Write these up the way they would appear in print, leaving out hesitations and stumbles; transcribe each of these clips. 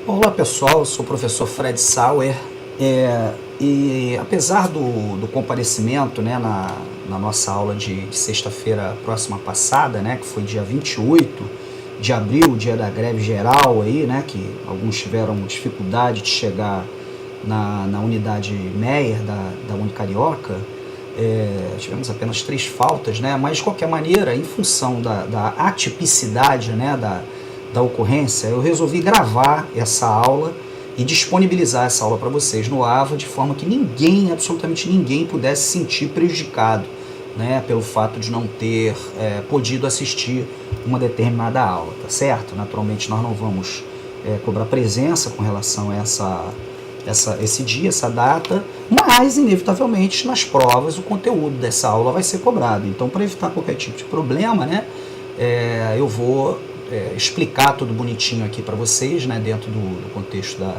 Olá pessoal, eu sou o professor Fred Sauer e apesar do comparecimento, né, na nossa aula de sexta-feira próxima passada, né, que foi dia 28 de abril, dia da greve geral, aí, né, que alguns tiveram dificuldade de chegar na unidade Meyer da Unicarioca, tivemos apenas 3 faltas, né, mas de qualquer maneira, em função da atipicidade, né, da ocorrência, eu resolvi gravar essa aula e disponibilizar essa aula para vocês no AVA, de forma que ninguém, absolutamente ninguém, pudesse se sentir prejudicado, né, pelo fato de não ter podido assistir uma determinada aula, tá certo? Naturalmente nós não vamos cobrar presença com relação a esse dia, essa data, mas inevitavelmente nas provas o conteúdo dessa aula vai ser cobrado. Então, para evitar qualquer tipo de problema, né, eu vou explicar tudo bonitinho aqui para vocês, né, dentro do contexto da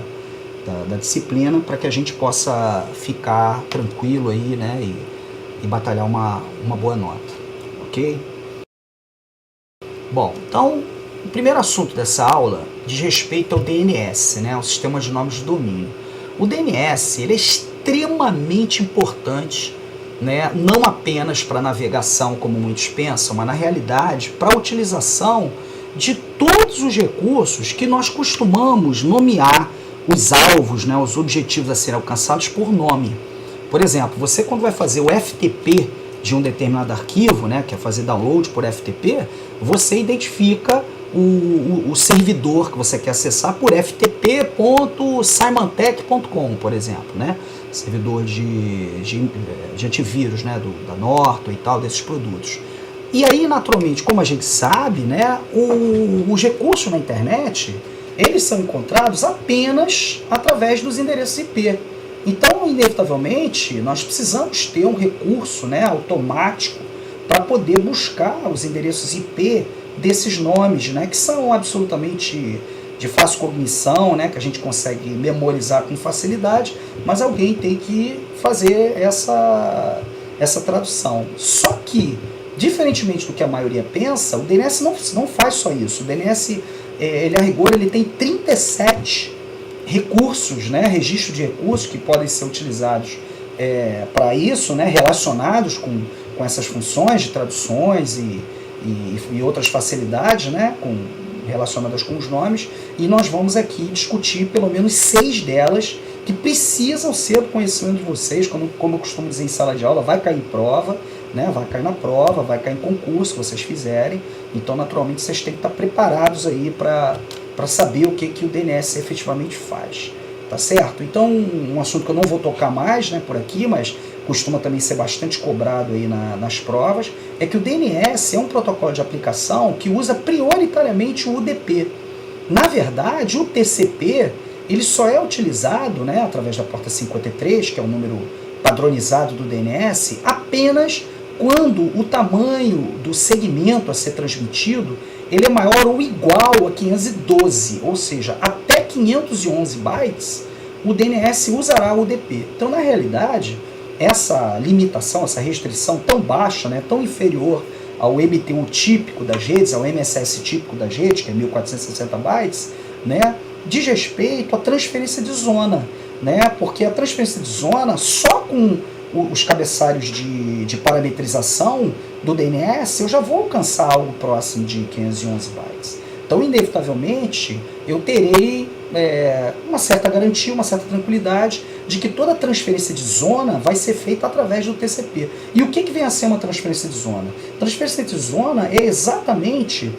disciplina, para que a gente possa ficar tranquilo aí, né, e batalhar uma boa nota, ok? Bom, então, o primeiro assunto dessa aula diz respeito ao DNS, né, o Sistema de Nomes de Domínio. O DNS ele é extremamente importante, né, não apenas para navegação, como muitos pensam, mas na realidade para a utilização de todos os recursos que nós costumamos nomear os alvos, né, os objetivos a serem alcançados por nome. Por exemplo, você quando vai fazer o FTP de um determinado arquivo, né, quer fazer download por FTP, você identifica o servidor que você quer acessar por ftp.symantec.com, por exemplo, né, servidor de antivírus, né, da Norton e tal, desses produtos. E aí, naturalmente, como a gente sabe, né, os recursos na internet, eles são encontrados apenas através dos endereços IP. Então, inevitavelmente, nós precisamos ter um recurso, né, automático para poder buscar os endereços IP desses nomes, né, que são absolutamente de fácil cognição, né, que a gente consegue memorizar com facilidade, mas alguém tem que fazer essa tradução. Só que, diferentemente do que a maioria pensa, o DNS não faz só isso. O DNS, ele a rigor, ele tem 37 recursos, né, registro de recursos que podem ser utilizados para isso, né, relacionados com essas funções de traduções e outras facilidades, né, relacionadas com os nomes, e nós vamos aqui discutir pelo menos 6 delas que precisam ser do conhecimento de vocês, como eu costumo dizer em sala de aula, vai cair em prova, né, vai cair na prova, vai cair em concurso que vocês fizerem, então naturalmente vocês têm que estar preparados aí para saber o que o DNS efetivamente faz, tá certo? Então, um assunto que eu não vou tocar mais, né, por aqui, mas costuma também ser bastante cobrado aí nas provas, é que o DNS é um protocolo de aplicação que usa prioritariamente o UDP. Na verdade, o TCP, ele só é utilizado, né, através da porta 53, que é o número padronizado do DNS, apenas quando o tamanho do segmento a ser transmitido ele é maior ou igual a 512, ou seja, até 511 bytes, o DNS usará o UDP. Então, na realidade, essa limitação, essa restrição tão baixa, né, tão inferior ao MTU típico das redes, ao MSS típico das redes, que é 1460 bytes, né, diz respeito à transferência de zona, né, porque a transferência de zona, só com os cabeçalhos de parametrização do DNS, eu já vou alcançar algo próximo de 511 bytes. Então, inevitavelmente, eu terei uma certa garantia, uma certa tranquilidade de que toda transferência de zona vai ser feita através do TCP. E o que vem a ser uma transferência de zona? Transferência de zona é exatamente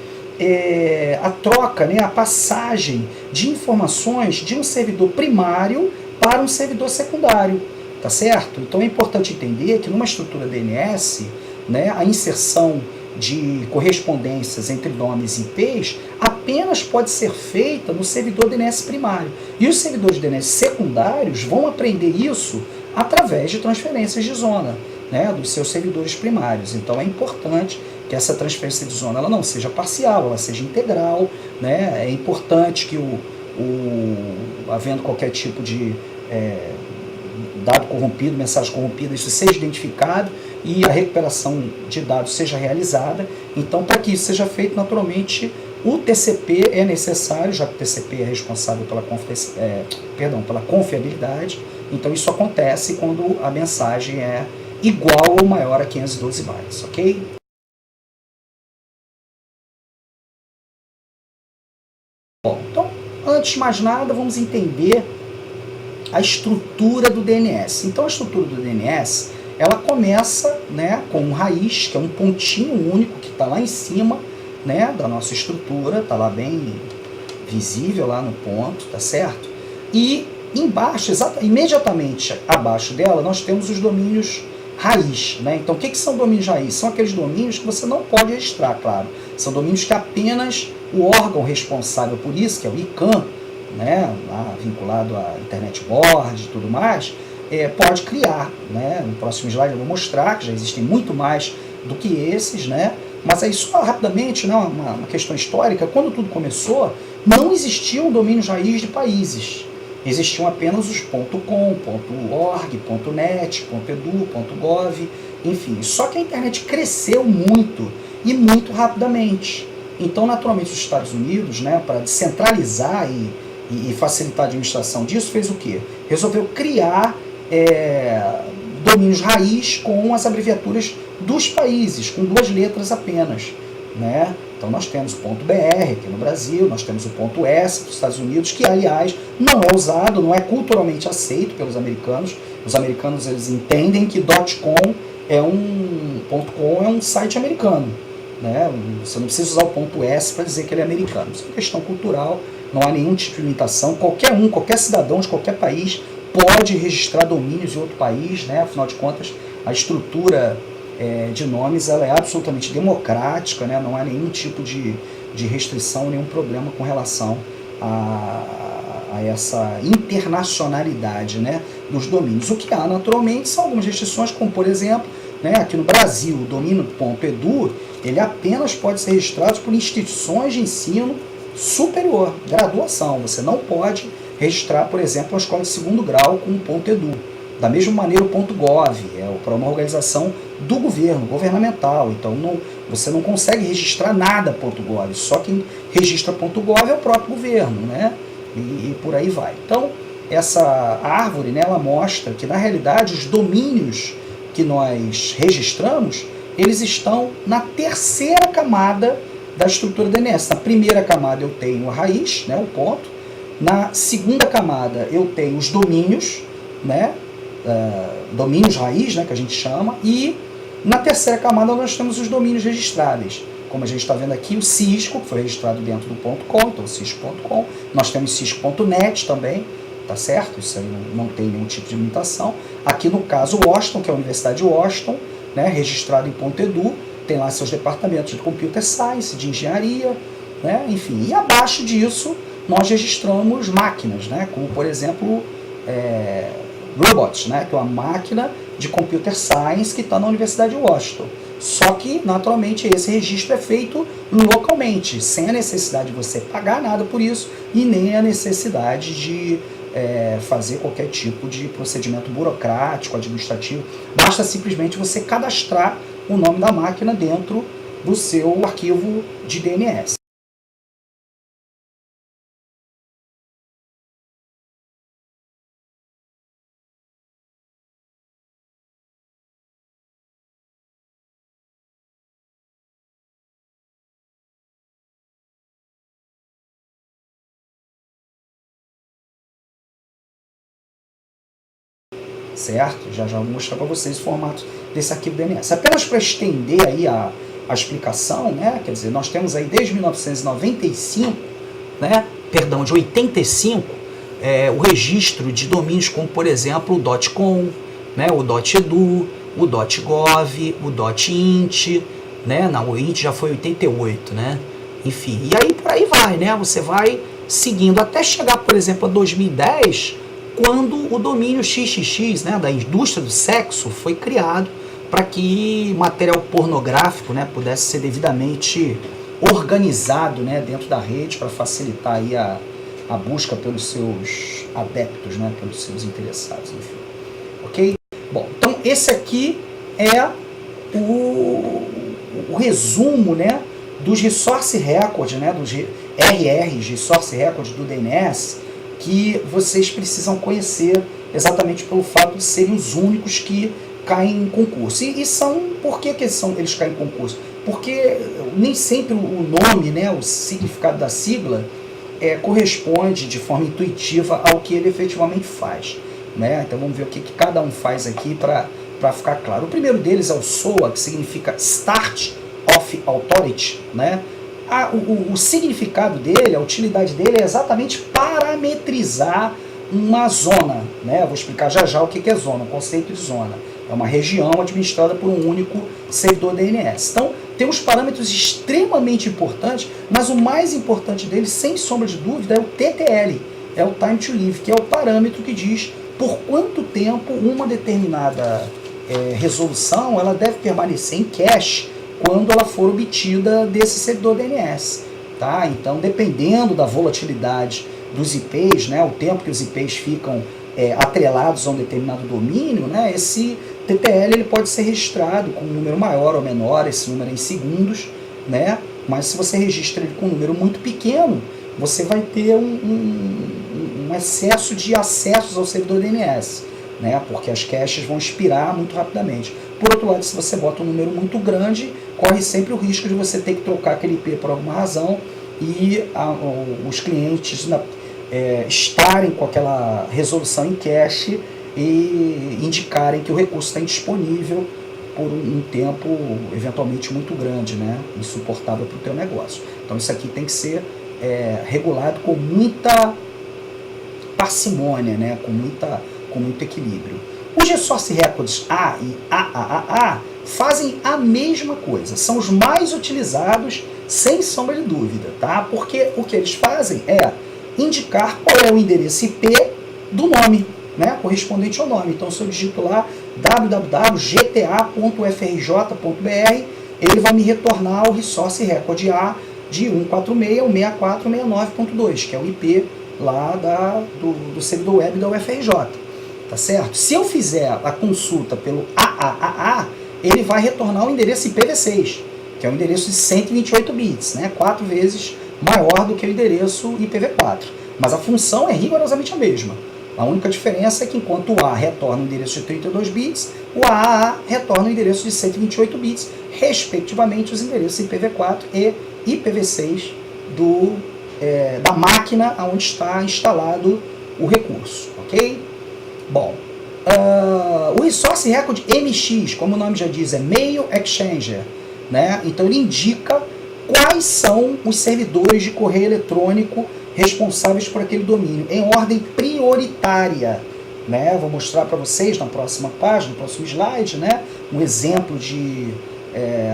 a troca, né, a passagem de informações de um servidor primário para um servidor secundário. Tá certo? Então é importante entender que numa estrutura DNS, né, a inserção de correspondências entre nomes e IPs apenas pode ser feita no servidor DNS primário. E os servidores DNS secundários vão aprender isso através de transferências de zona, né, dos seus servidores primários. Então é importante que essa transferência de zona ela não seja parcial, ela seja integral, né? É importante que havendo qualquer tipo de dado corrompido, mensagem corrompida, isso seja identificado e a recuperação de dados seja realizada. Então, para que isso seja feito, naturalmente, O TCP é necessário, já que o TCP é responsável pela confiabilidade, então isso acontece quando a mensagem é igual ou maior a 512 bytes, ok? Bom, então, antes de mais nada, vamos entender a estrutura do DNS. Então, a estrutura do DNS, ela começa, né, com um raiz, que é um pontinho único que está lá em cima, né, da nossa estrutura, está lá bem visível lá no ponto, tá certo? E embaixo, imediatamente abaixo dela, nós temos os domínios raiz, né? Então, o que são domínios raiz? São aqueles domínios que você não pode registrar, claro. São domínios que apenas o órgão responsável por isso, que é o ICANN, né, lá vinculado à Internet Board e tudo mais, pode criar, né? No próximo slide eu vou mostrar que já existem muito mais do que esses, né? Mas aí só rapidamente, né, uma questão histórica, quando tudo começou, não existiam domínios raiz de países. Existiam apenas os .com, .org, .net, .edu, .gov, enfim. Só que a internet cresceu muito e muito rapidamente. Então, naturalmente, os Estados Unidos, né, para descentralizar e facilitar a administração disso, fez o quê? Resolveu criar domínios raiz com as abreviaturas dos países, com 2 letras apenas, né? Então nós temos o .br aqui no Brasil, nós temos o .s dos Estados Unidos, que aliás não é usado, não é culturalmente aceito pelos americanos. Os americanos, eles entendem que .com é um site americano, né? Você não precisa usar o .s para dizer que ele é americano. Isso é uma questão cultural, não há nenhum tipo de limitação. Qualquer cidadão de qualquer país pode registrar domínios em outro país, né? Afinal de contas, a estrutura de nomes ela é absolutamente democrática, né? Não há nenhum tipo de restrição, nenhum problema com relação a essa internacionalidade, né, dos domínios. O que há naturalmente são algumas restrições, como por exemplo, né, aqui no Brasil, o domínio .edu, ele apenas pode ser registrado por instituições de ensino superior, graduação. Você não pode registrar, por exemplo, uma escola de 2º grau com .edu. Da mesma maneira, o .gov para uma organização do governo, governamental. Então, você não consegue registrar nada .gov. Só quem registra .gov é o próprio governo, né? E por aí vai. Então, essa árvore, né, ela mostra que, na realidade, os domínios que nós registramos, eles estão na 3ª camada da estrutura DNS. Na primeira camada eu tenho a raiz, né, o ponto. Na 2ª camada eu tenho os domínios, né, domínios raiz, né, que a gente chama, e na 3ª camada nós temos os domínios registráveis. Como a gente está vendo aqui, o Cisco, que foi registrado dentro do .com, então cisco.com. Nós temos cisco.net também, tá certo? Isso aí não tem nenhum tipo de limitação. Aqui no caso, Washington, que é a Universidade de Washington, né, registrado em .edu, tem lá seus departamentos de Computer Science, de Engenharia, né, enfim. E abaixo disso, nós registramos máquinas, né, como por exemplo, Robots, né, que é uma máquina de Computer Science que está na Universidade de Washington. Só que, naturalmente, esse registro é feito localmente, sem a necessidade de você pagar nada por isso e nem a necessidade de fazer qualquer tipo de procedimento burocrático, administrativo. Basta simplesmente você cadastrar o nome da máquina dentro do seu arquivo de DNS. Certo? Já vou mostrar para vocês o formato desse arquivo DNS. Apenas para estender aí a explicação, né? Quer dizer, nós temos aí desde 1995, né? Perdão, de 85, o registro de domínios como, por exemplo, o .com, né? O .edu, o .gov, o .int, né? Não, o int já foi 88, né? Enfim, e aí por aí vai, né? Você vai seguindo até chegar, por exemplo, a 2010, quando o domínio XXX, né, da indústria do sexo, foi criado para que material pornográfico, né, pudesse ser devidamente organizado, né, dentro da rede para facilitar aí a busca pelos seus adeptos, né, pelos seus interessados, enfim. Ok? Bom, então esse aqui é o resumo, né, dos Resource Records, né, dos RRs, Resource Records do DNS, que vocês precisam conhecer exatamente pelo fato de serem os únicos que caem em concurso. E por que eles caem em concurso? Porque nem sempre o nome, né, o significado da sigla corresponde de forma intuitiva ao que ele efetivamente faz. Né? Então vamos ver o que cada um faz aqui para ficar claro. O primeiro deles é o SOA, que significa Start of Authority. Né? O significado dele, a utilidade dele é exatamente parametrizar uma zona. Né? Eu vou explicar já o que é zona, o conceito de zona. É uma região administrada por um único servidor DNS. Então, tem uns parâmetros extremamente importantes, mas o mais importante deles, sem sombra de dúvida, é o TTL, é o Time to Live, que é o parâmetro que diz por quanto tempo uma determinada resolução ela deve permanecer em cache quando ela for obtida desse servidor DNS. Tá? Então, dependendo da volatilidade dos IPs, né, o tempo que os IPs ficam atrelados a um determinado domínio, né, esse TTL ele pode ser registrado com um número maior ou menor, esse número é em segundos, né, mas se você registra ele com um número muito pequeno, você vai ter um excesso de acessos ao servidor DNS, né, porque as caches vão expirar muito rapidamente. Por outro lado, se você bota um número muito grande, corre sempre o risco de você ter que trocar aquele IP por alguma razão e os clientes estarem com aquela resolução em cache e indicarem que o recurso está indisponível por um tempo eventualmente muito grande, né? Insuportável para o teu negócio. Então isso aqui tem que ser regulado com muita parcimônia, né? com muito equilíbrio. Os Resource Records A e AAAA fazem a mesma coisa, são os mais utilizados sem sombra de dúvida, tá? Porque o que eles fazem é indicar qual é o endereço IP do nome, né, correspondente ao nome. Então, se eu digito lá www.gta.frj.br, ele vai me retornar o Resource Record A de 146.164.69.2, que é o IP lá do servidor web da UFRJ. Tá certo? Se eu fizer a consulta pelo AAAA, ele vai retornar o endereço IPv6, que é um endereço de 128 bits, né, 4 vezes maior do que o endereço IPv4. Mas a função é rigorosamente a mesma. A única diferença é que enquanto o A retorna o endereço de 32 bits, o AAA retorna o endereço de 128 bits, respectivamente os endereços IPv4 e IPv6 da máquina onde está instalado o recurso. Ok? Bom, o Resource Record MX, como o nome já diz, é Mail Exchanger. Né? Então ele indica quais são os servidores de correio eletrônico responsáveis por aquele domínio, em ordem prioritária. Né? Vou mostrar para vocês na próxima página, no próximo slide, né? Um exemplo de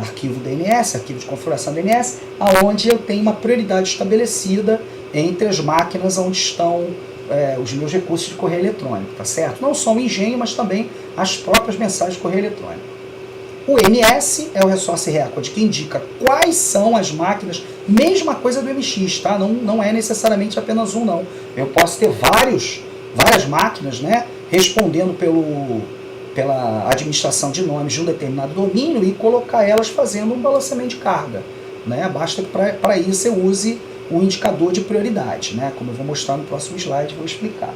arquivo DNS, arquivo de configuração DNS, onde eu tenho uma prioridade estabelecida entre as máquinas onde estão os meus recursos de correio eletrônico, tá certo? Não só o engenho, mas também as próprias mensagens de correio eletrônico. O NS é o Resource Record, que indica quais são as máquinas, mesma coisa do MX, tá? Não é necessariamente apenas um, não. Eu posso ter várias máquinas, né, respondendo pela administração de nomes de um determinado domínio e colocar elas fazendo um balanceamento de carga. Né? Basta que para isso eu use o indicador de prioridade, né? Como eu vou mostrar no próximo slide, vou explicar.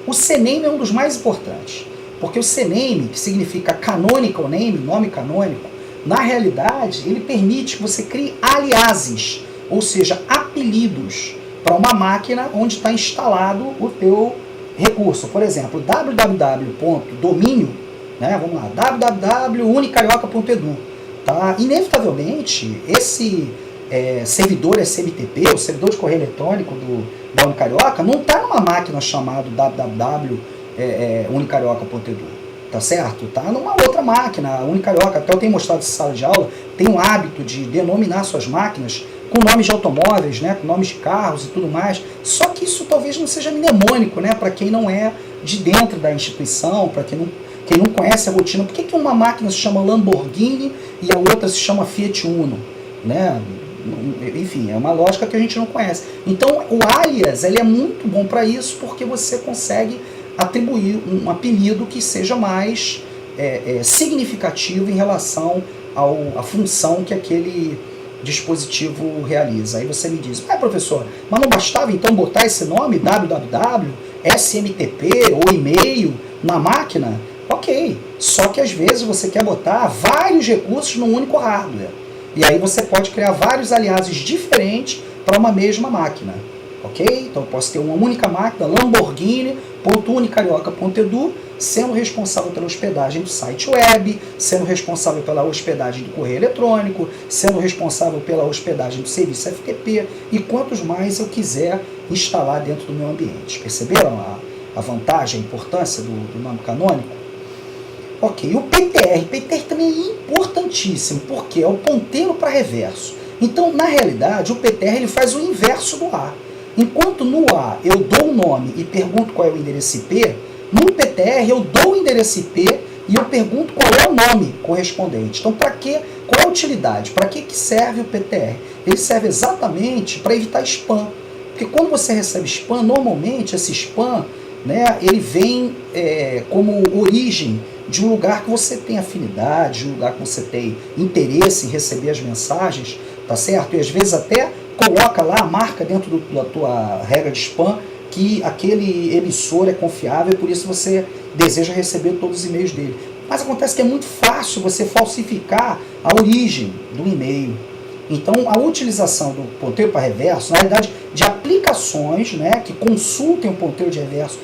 O CNAME é um dos mais importantes. Porque o CNAME, que significa Canonical Name, nome canônico, na realidade, ele permite que você crie aliases, ou seja, apelidos, para uma máquina onde está instalado o teu recurso. Por exemplo, www.domínio, né, vamos lá, www.unicarioca.edu. Tá? Inevitavelmente, esse servidor SMTP, o servidor de correio eletrônico da Unicarioca, não está numa máquina chamada unicarioca.edu, tá certo? Tá numa outra máquina. A Unicarioca, até eu tenho mostrado essa sala de aula, tem o hábito de denominar suas máquinas com nomes de automóveis, né, com nomes de carros e tudo mais. Só que isso talvez não seja mnemônico, né, para quem não é de dentro da instituição, para quem não conhece a rotina. Por que uma máquina se chama Lamborghini e a outra se chama Fiat Uno, né? Enfim, é uma lógica que a gente não conhece. Então, o alias ele é muito bom para isso, porque você consegue atribuir um apelido que seja mais significativo em relação à função que aquele dispositivo realiza. Aí você me diz, professor, mas não bastava então botar esse nome www, SMTP ou e-mail na máquina? Ok, só que às vezes você quer botar vários recursos num único hardware. E aí você pode criar vários aliases diferentes para uma mesma máquina. Ok? Então eu posso ter uma única máquina, Lamborghini.unicarioca.edu, sendo responsável pela hospedagem do site web, sendo responsável pela hospedagem do correio eletrônico, sendo responsável pela hospedagem do serviço FTP e quantos mais eu quiser instalar dentro do meu ambiente. Perceberam a vantagem, a importância do nome canônico? Ok, o PTR. PTR também é importantíssimo, porque é o ponteiro para reverso. Então, na realidade, o PTR ele faz o inverso do A. Enquanto no A eu dou o nome e pergunto qual é o endereço IP, no PTR eu dou o endereço IP e eu pergunto qual é o nome correspondente. Então, para quê? Qual é a utilidade? Para que serve o PTR? Ele serve exatamente para evitar spam. Porque quando você recebe spam, normalmente esse spam, né, ele vem como origem de um lugar que você tem afinidade, de um lugar que você tem interesse em receber as mensagens, tá certo? E às vezes até coloca lá a marca dentro da tua regra de spam que aquele emissor é confiável e por isso você deseja receber todos os e-mails dele. Mas acontece que é muito fácil você falsificar a origem do e-mail. Então a utilização do ponteiro para reverso, na realidade, de aplicações, né, que consultem o ponteiro de reverso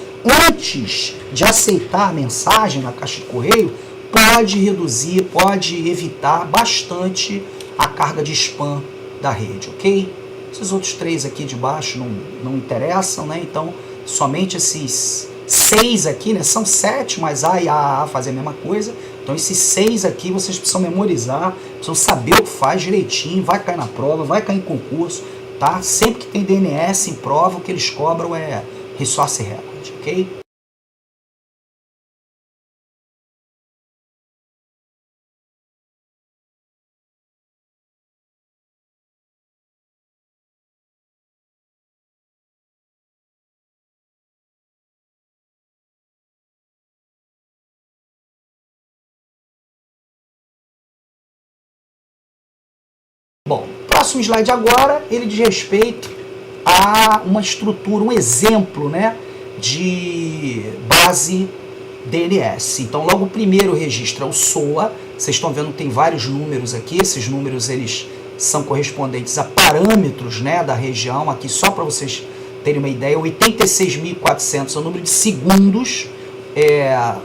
antes de aceitar a mensagem na caixa de correio, pode reduzir, pode evitar bastante a carga de spam da rede, ok? Esses outros três aqui de baixo não interessam, né? Então, somente esses 6 aqui, né? São 7, mas A e AA fazem a mesma coisa. Então, esses 6 aqui vocês precisam memorizar, precisam saber o que faz direitinho, vai cair na prova, vai cair em concurso, tá? Sempre que tem DNS em prova, o que eles cobram é Resource Record, ok? Bom, próximo slide agora, ele diz respeito a uma estrutura, um exemplo, né, de base DNS. Então, logo o primeiro registro é o SOA. Vocês estão vendo que tem vários números aqui. Esses números eles são correspondentes a parâmetros, né, da região. Aqui, só para vocês terem uma ideia, 86.400 é o número de segundos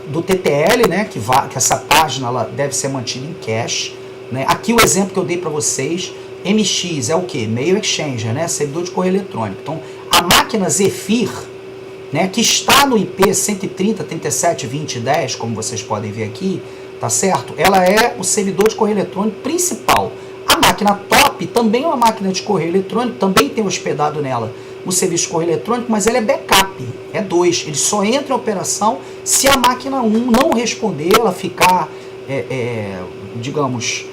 do TTL, né, que essa página ela deve ser mantida em cache. Né? Aqui o exemplo que eu dei para vocês, MX é o que? Mail Exchanger, né? Servidor de correio eletrônico. Então, a máquina Zephyr, né, que está no IP 130.37.20.10, como vocês podem ver aqui, tá certo? Ela é o servidor de correio eletrônico principal. A máquina Top também é uma máquina de correio eletrônico, também tem hospedado nela o serviço de correio eletrônico, mas ela é backup, é 2. Ele só entra em operação se a máquina 1 não responder, ela ficar, digamos,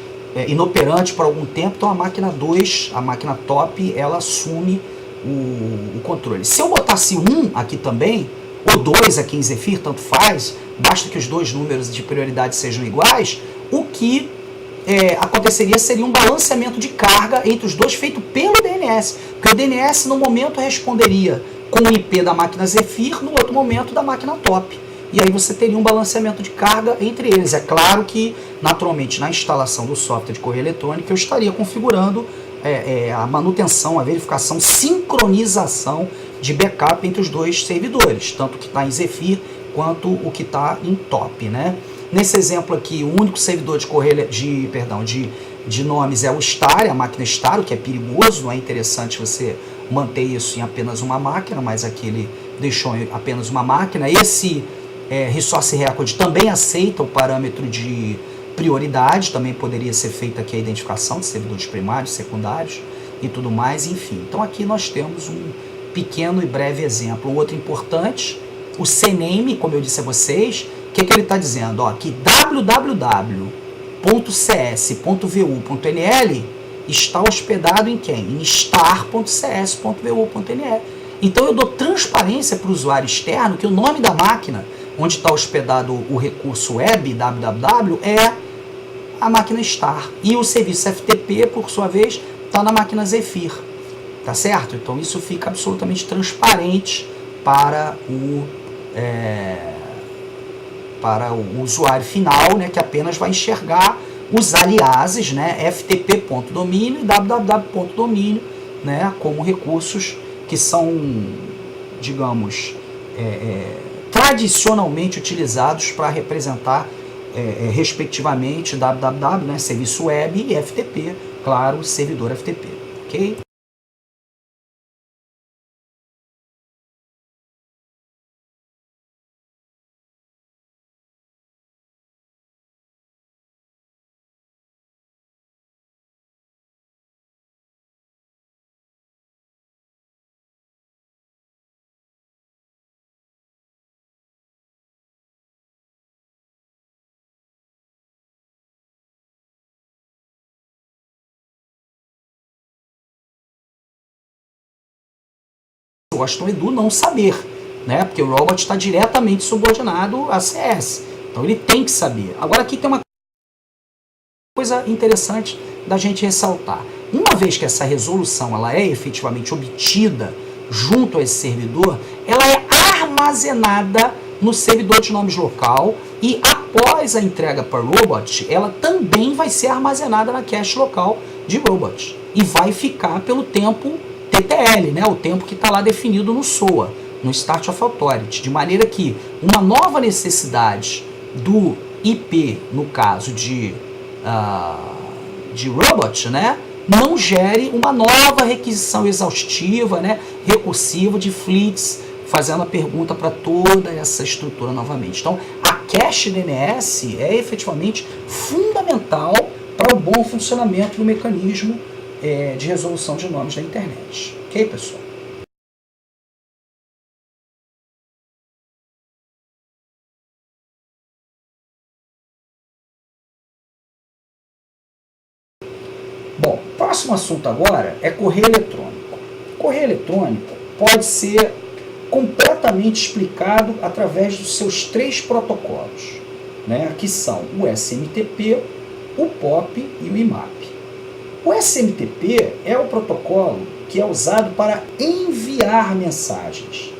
inoperante por algum tempo. Então a máquina 2, a máquina Top, ela assume o controle. Se eu botasse 1 aqui também, ou 2 aqui em Zephyr, tanto faz, basta que os dois números de prioridade sejam iguais, o que aconteceria seria um balanceamento de carga entre os dois feito pelo DNS, porque o DNS no momento responderia com o IP da máquina Zephyr, no outro momento da máquina Top. E aí você teria um balanceamento de carga entre eles. É claro que, naturalmente, na instalação do software de correio eletrônico, eu estaria configurando a manutenção, a verificação, sincronização de backup entre os dois servidores, tanto o que está em Zephyr quanto o que está em Top, né? Nesse exemplo aqui, o único servidor de correio de nomes é o Star, a máquina Star, o que é perigoso, não é interessante você manter isso em apenas uma máquina, mas aqui ele deixou em apenas uma máquina. Esse Resource Record também aceita o parâmetro de prioridade, também poderia ser feita aqui a identificação de servidores primários, secundários e tudo mais, enfim. Então aqui nós temos um pequeno e breve exemplo. Um outro importante, o CNAME, como eu disse a vocês, o que ele está dizendo? Ó, que www.cs.vu.nl está hospedado em quem? Em star.cs.vu.nl. Então eu dou transparência para o usuário externo que o nome da máquina onde está hospedado o recurso web www é a máquina Star. E o serviço FTP, por sua vez, está na máquina Zephyr. Tá certo? Então isso fica absolutamente transparente para o usuário final, né, que apenas vai enxergar os aliases, né, ftp.domínio e www.domínio, né, como recursos que são, digamos, tradicionalmente utilizados para representar, respectivamente, www, né, serviço web, e FTP, claro, servidor FTP. Ok? Washington Edu não saber, né? Porque o robot está diretamente subordinado a CS. Então ele tem que saber. Agora aqui tem uma coisa interessante da gente ressaltar. Uma vez que essa resolução ela é efetivamente obtida junto a esse servidor, ela é armazenada no servidor de nomes local e após a entrega para o robot, ela também vai ser armazenada na cache local de robot e vai ficar pelo tempo TTL, né, o tempo que está lá definido no SOA, no Start of Authority, de maneira que uma nova necessidade do IP, no caso de robot, né, não gere uma nova requisição exaustiva, né, recursiva de fleets, fazendo a pergunta para toda essa estrutura novamente. Então, a cache DNS é efetivamente fundamental para o bom funcionamento do mecanismo de resolução de nomes da internet. Ok, pessoal? Bom, o próximo assunto agora é correio eletrônico. Correio eletrônico pode ser completamente explicado através dos seus 3 protocolos, né, que são o SMTP, o POP e o IMAP. O SMTP é o protocolo que é usado para enviar mensagens.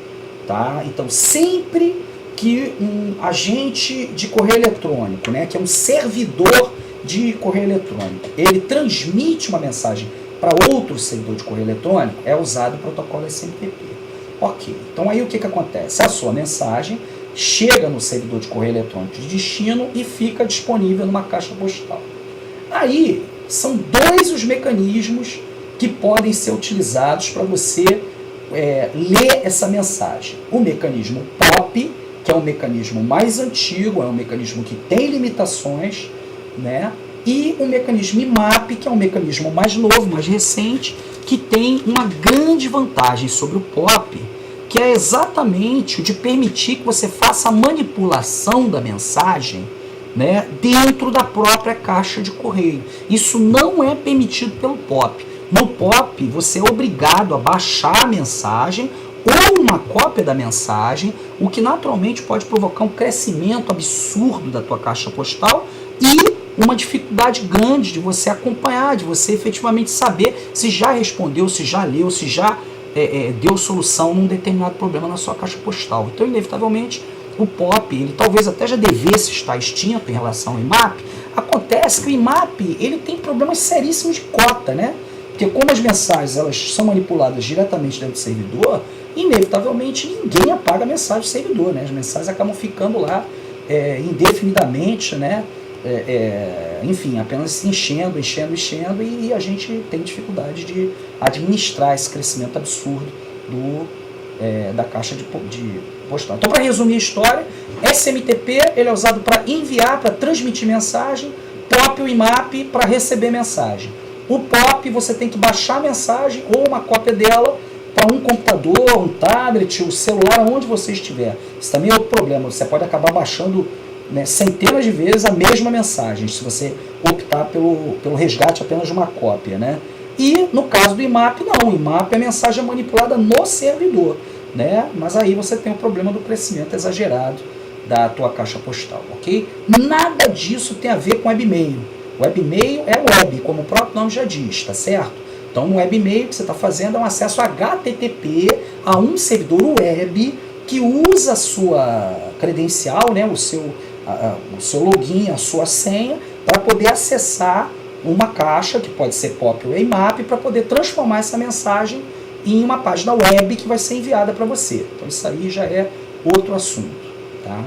Tá? Então, sempre que um agente de correio eletrônico, né, que é um servidor de correio eletrônico, ele transmite uma mensagem para outro servidor de correio eletrônico, é usado o protocolo SMTP. Ok, então aí o que acontece? A sua mensagem chega no servidor de correio eletrônico de destino e fica disponível numa caixa postal. Aí são 2 os mecanismos que podem ser utilizados para você ler essa mensagem. O mecanismo POP, que é um mecanismo mais antigo, é um mecanismo que tem limitações, né? E o mecanismo IMAP, que é um mecanismo mais novo, mais recente, que tem uma grande vantagem sobre o POP, que é exatamente o de permitir que você faça a manipulação da mensagem, né, dentro da própria caixa de correio. Isso não é permitido pelo POP. No POP, você é obrigado a baixar a mensagem ou uma cópia da mensagem, o que naturalmente pode provocar um crescimento absurdo da tua caixa postal e uma dificuldade grande de você acompanhar, de você efetivamente saber se já respondeu, se já leu, se já deu solução num determinado problema na sua caixa postal. Então, inevitavelmente, o POP, ele talvez até já devesse estar extinto em relação ao IMAP. Acontece que o IMAP, ele tem problemas seríssimos de cota, né? Porque como as mensagens elas são manipuladas diretamente dentro do servidor, inevitavelmente ninguém apaga a mensagem do servidor, né? As mensagens acabam ficando lá indefinidamente, né? Enfim, apenas se enchendo, e a gente tem dificuldade de administrar esse crescimento absurdo da caixa de postal. Então, para resumir a história, SMTP ele é usado para enviar, para transmitir mensagem, POP e IMAP para receber mensagem. O POP você tem que baixar a mensagem ou uma cópia dela para um computador, um tablet, um celular, onde você estiver. Isso também é outro problema, você pode acabar baixando, né, centenas de vezes a mesma mensagem, se você optar pelo resgate apenas de uma cópia, né? E no caso do IMAP, não. O IMAP a mensagem é manipulada no servidor, né? Mas aí você tem o problema do crescimento exagerado da tua caixa postal, ok? Nada disso tem a ver com webmail. Webmail é web, como o próprio nome já diz, tá certo? Então, no webmail que você está fazendo é um acesso HTTP a um servidor web que usa a sua credencial, né, o seu login, a sua senha, para poder acessar uma caixa, que pode ser POP ou IMAP, para poder transformar essa mensagem em uma página web que vai ser enviada para você. Então, isso aí já é outro assunto. Tá?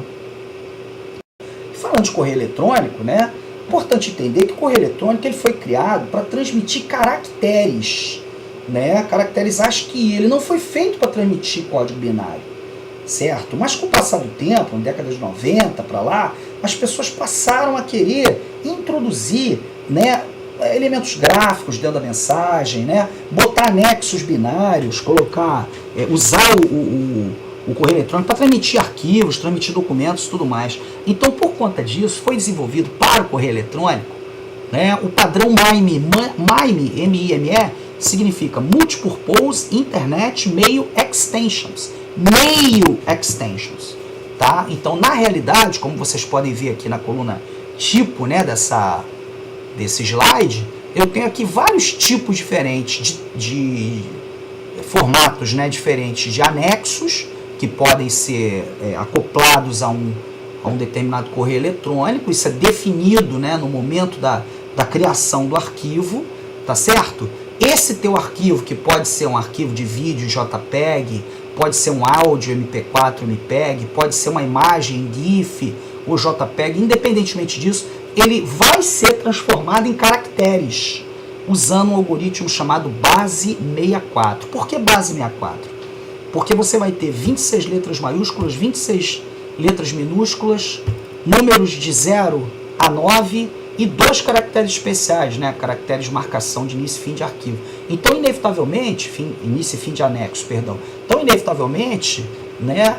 Falando de correio eletrônico, né? Importante entender que o correio eletrônico ele foi criado para transmitir caracteres, né? Caracteres ASCII. Ele não foi feito para transmitir código binário, certo? Mas com o passar do tempo, na década de 90 para lá, as pessoas passaram a querer introduzir, né, elementos gráficos dentro da mensagem, né? Botar anexos binários, colocar, usar o correio eletrônico para transmitir arquivos, transmitir documentos e tudo mais. Então, por conta disso, foi desenvolvido para o correio eletrônico, né, o padrão MIME. MIME, M-I-M-E, significa Multipurpose Internet Mail Extensions. Mail Extensions. Tá? Então, na realidade, como vocês podem ver aqui na coluna tipo, né, desse slide, eu tenho aqui vários tipos diferentes de formatos, né, diferentes de anexos, que podem ser acoplados a um determinado correio eletrônico. Isso é definido, né, no momento da criação do arquivo, tá certo? Esse teu arquivo, que pode ser um arquivo de vídeo JPEG, pode ser um áudio MP4, MPEG, pode ser uma imagem GIF ou JPEG, independentemente disso, ele vai ser transformado em caracteres, usando um algoritmo chamado base 64. Por que base 64? Porque você vai ter 26 letras maiúsculas, 26 letras minúsculas, números de 0 a 9 e 2 caracteres especiais, né? Caracteres de marcação de início e fim de arquivo. Então, inevitavelmente, início e fim de anexo, perdão. Então, inevitavelmente, né,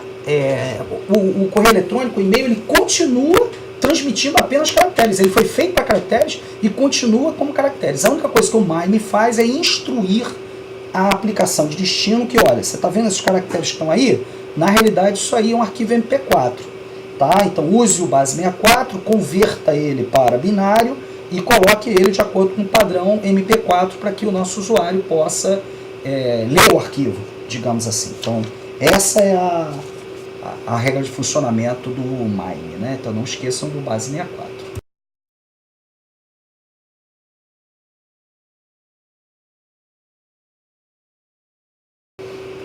o correio eletrônico, o e-mail, ele continua transmitindo apenas caracteres. Ele foi feito para caracteres e continua como caracteres. A única coisa que o MIME faz é instruir a aplicação de destino que, olha, você está vendo esses caracteres que estão aí? Na realidade, isso aí é um arquivo MP4. Tá? Então, use o base 64, converta ele para binário e coloque ele de acordo com o padrão MP4 para que o nosso usuário possa ler o arquivo, digamos assim. Então, essa é a regra de funcionamento do MIME, né? Então, não esqueçam do base 64.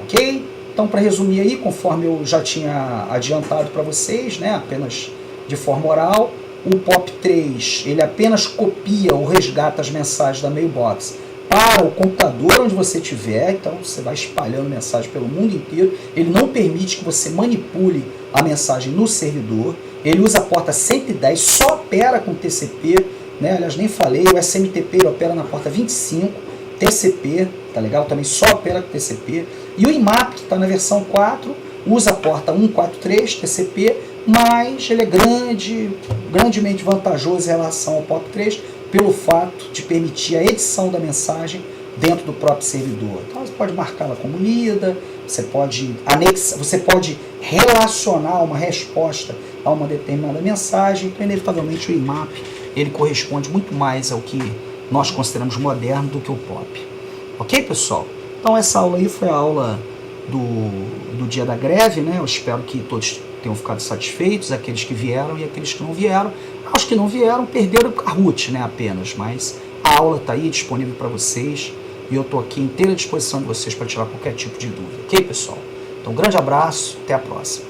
Ok? Então, para resumir aí, conforme eu já tinha adiantado para vocês, né, apenas de forma oral, o POP3 ele apenas copia ou resgata as mensagens da mailbox para o computador onde você estiver. Então, você vai espalhando mensagem pelo mundo inteiro. Ele não permite que você manipule a mensagem no servidor. Ele usa a porta 110, só opera com TCP, né? Aliás, nem falei, o SMTP ele opera na porta 25, TCP, tá legal? Também só opera com TCP. E o IMAP, que está na versão 4, usa a porta 143, TCP, mas ele é grandemente vantajoso em relação ao POP3 pelo fato de permitir a edição da mensagem dentro do próprio servidor. Então você pode marcá-la como lida, você pode anexar, você pode relacionar uma resposta a uma determinada mensagem. Então, inevitavelmente, o IMAP ele corresponde muito mais ao que nós consideramos moderno do que o POP. Ok, pessoal? Então, essa aula aí foi a aula do dia da greve, né? Eu espero que todos tenham ficado satisfeitos, aqueles que vieram e aqueles que não vieram. Os que não vieram perderam o Kahoot, né, apenas, mas a aula está aí disponível para vocês e eu estou aqui inteira à disposição de vocês para tirar qualquer tipo de dúvida. Ok, pessoal? Então, um grande abraço, até a próxima.